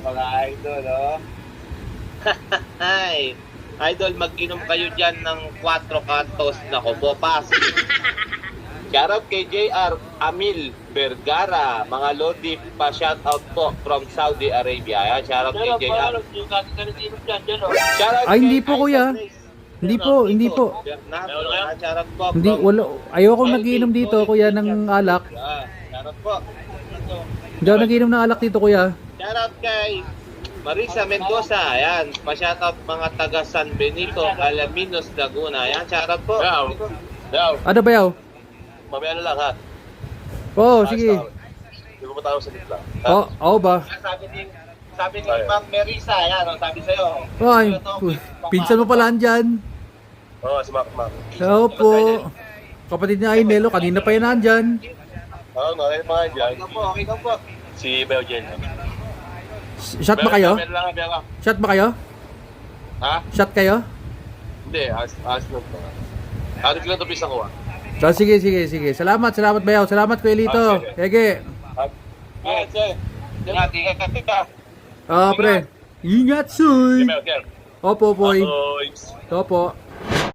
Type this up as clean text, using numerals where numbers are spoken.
mga idol, oh. Ay, idol, mag-inom kayo dyan ng 4 cantos na Copopas. Shoutout kay JR Amil Vergara, mga Lodi pa shoutout po from Saudi Arabia. Ayan, shoutout kay JR. Shoutout Ay, hindi kay po, kuya. Isaac Reyes. Hindi po, hindi po. Bernardo, shoutout po. Hindi, from wala. Ayoko Elvin nagiinom dito, kuya, ng alak. Shoutout po. Hindi ako nagiinom ng alak dito, kuya. Shoutout kay Marisa Mendoza. Ayan, pa-shoutout mga taga San Benito, Alaminos, Laguna. Ayan, shoutout po. Ano ba yaw? Mamaya na lang, ha? Oo, sige. Hindi mo tayo sa gitna. Oo ba? Sabi ni Ma'am Marisa, ayan, ang sabi sa'yo. Ay, pinsan mo pala andyan. Oo, si Ma'am. Oo po. Kapatid ni Ainelo, kanina pa yan andyan. Oo, mga mga dyan. Okay lang po. Si Belgian. Shot ba kayo? Bella. Shot ba kayo? Ha? Shot kayo? Hindi, as lang po. Harit lang ito pisang ko, So, sige. Salamat bayaw. Salamat Kuya Lito. Ege. Ingat. Pre. Ingat, soy. Opo, boy. Opo.